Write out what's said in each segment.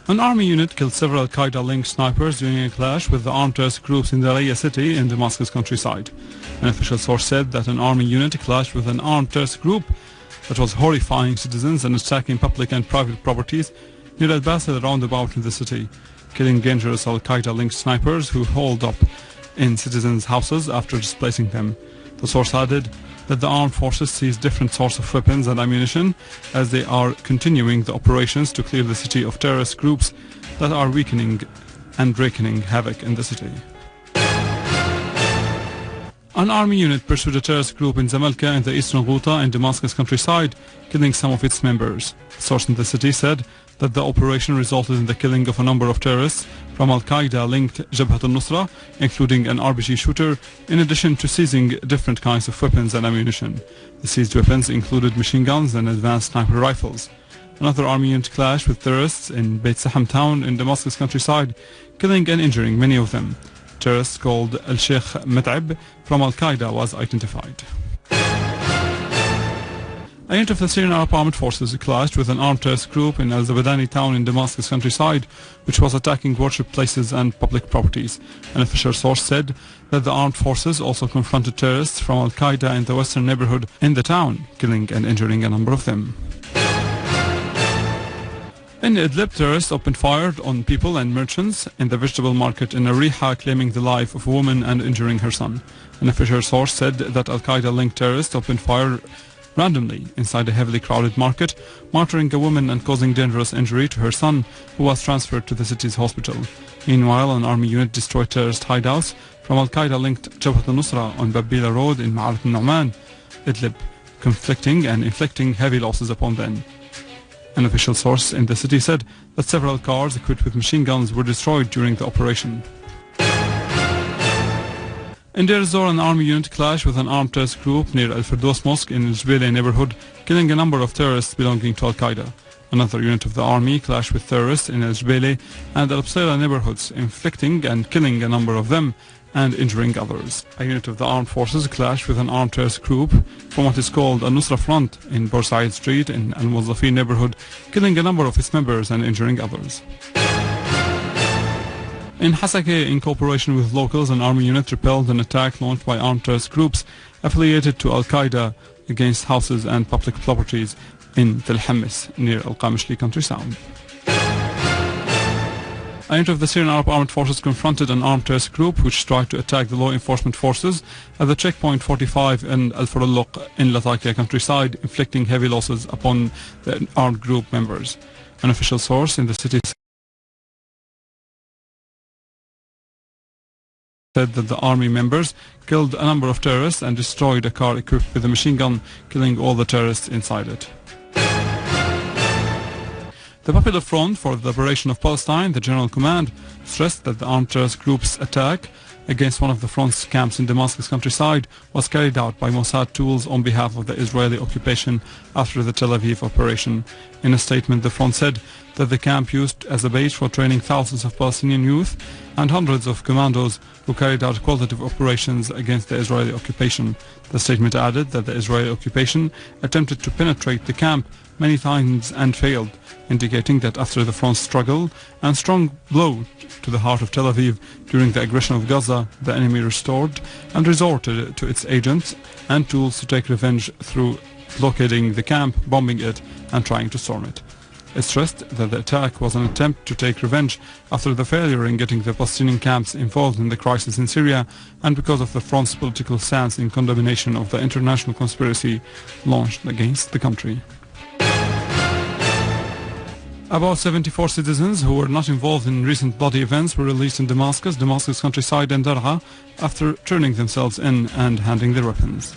An army unit killed several Al-Qaeda-linked snipers during a clash with the armed terrorist groups in Daraya city in Damascus countryside. An official source said that an army unit clashed with an armed terrorist group that was horrifying citizens and attacking public and private properties near Al-Basel roundabout in the city, killing dangerous Al-Qaeda-linked snipers who holed up in citizens' houses after displacing them. The source added that the armed forces seized different sorts of weapons and ammunition as they are continuing the operations to clear the city of terrorist groups that are weakening and wreaking havoc in the city. An army unit pursued a terrorist group in Zamalka in the eastern Ghouta in Damascus countryside, killing some of its members. A source in the city said that the operation resulted in the killing of a number of terrorists from Al-Qaeda-linked Jabhat al-Nusra, including an RPG shooter, in addition to seizing different kinds of weapons and ammunition. The seized weapons included machine guns and advanced sniper rifles. Another army unit clashed with terrorists in Beit Saham town in Damascus countryside, killing and injuring many of them. A terrorist called Al-Sheikh Mat'ab from Al-Qaeda was identified. A unit of the Syrian Armed Forces clashed with an armed terrorist group in Al-Zabadani town in Damascus countryside, which was attacking worship places and public properties. An official source said that the armed forces also confronted terrorists from Al-Qaeda in the western neighborhood in the town, killing and injuring a number of them. In Idlib, terrorists opened fire on people and merchants in the vegetable market in Ariha, claiming the life of a woman and injuring her son. An official source said that Al-Qaeda-linked terrorists opened fire randomly inside a heavily crowded market, martyring a woman and causing dangerous injury to her son, who was transferred to the city's hospital. Meanwhile, an army unit destroyed terrorist hideouts from Al-Qaeda-linked Jabhat al-Nusra on Babila Road in Ma'arif al-Nu'man, Idlib, conflicting and inflicting heavy losses upon them. An official source in the city said that several cars equipped with machine guns were destroyed during the operation. In Deir ez-Zor, an army unit clashed with an armed terrorist group near Al-Firdos Mosque in Al-Jbele neighborhood, killing a number of terrorists belonging to Al-Qaeda. Another unit of the army clashed with terrorists in Al-Jbele and Al-Bsayla neighborhoods, inflicting and killing a number of them and injuring others. A unit of the armed forces clashed with an armed terrorist group from what is called Al-Nusra Front in Bursaid Street in Al-Muzaffin neighborhood, killing a number of its members and injuring others. In Hasake, in cooperation with locals, an army unit repelled an attack launched by armed terrorist groups affiliated to Al-Qaeda against houses and public properties in Tel Hammis near Al-Qamishli countryside. A unit of the Syrian Armed Forces confronted an armed terrorist group which tried to attack the law enforcement forces at the checkpoint 45 in Al-Faralluq in Latakia countryside, inflicting heavy losses upon the armed group members. An official source in the city said that the army members killed a number of terrorists and destroyed a car equipped with a machine gun, killing all the terrorists inside it. The Popular Front for the Liberation of Palestine, the General Command, stressed that the armed terrorist group's attack against one of the front's camps in Damascus countryside was carried out by Mossad tools on behalf of the Israeli occupation after the Tel Aviv operation. In a statement, the front said that the camp used as a base for training thousands of Palestinian youth and hundreds of commandos who carried out qualitative operations against the Israeli occupation. The statement added that the Israeli occupation attempted to penetrate the camp many times and failed, indicating that after the front's struggle and strong blow to the heart of Tel Aviv during the aggression of Gaza, the enemy restored and resorted to its agents and tools to take revenge through blockading the camp, bombing it, and trying to storm it. It stressed that the attack was an attempt to take revenge after the failure in getting the Palestinian camps involved in the crisis in Syria and because of the front's political stance in condemnation of the international conspiracy launched against the country. About 74 citizens who were not involved in recent bloody events were released in Damascus countryside and Dar'a after turning themselves in and handing their weapons.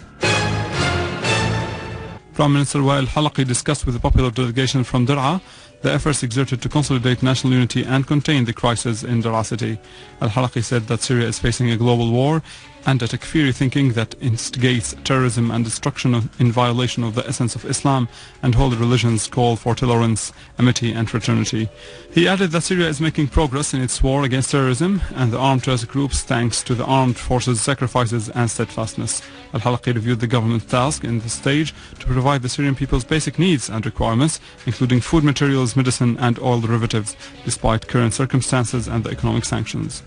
Prime Minister Wael Halaqi discussed with the popular delegation from Dar'a the efforts exerted to consolidate national unity and contain the crisis in Dar'a city. Al-Halaqi said that Syria is facing a global war and a takfiri thinking that instigates terrorism and destruction in violation of the essence of Islam and holy religions call for tolerance, amity and fraternity. He added that Syria is making progress in its war against terrorism and the armed terrorist groups thanks to the armed forces' sacrifices and steadfastness. Al-Halaqi reviewed the government's task in the stage to provide the Syrian people's basic needs and requirements, including food materials, chemicals, medicine and oil derivatives, despite current circumstances and the economic sanctions.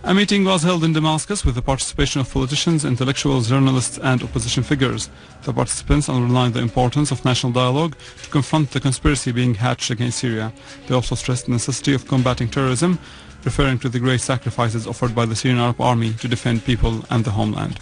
A meeting was held in Damascus with the participation of politicians, intellectuals, journalists and opposition figures. The participants underlined the importance of national dialogue to confront the conspiracy being hatched against Syria. They also stressed the necessity of combating terrorism, referring to the great sacrifices offered by the Syrian Arab Army to defend people and the homeland.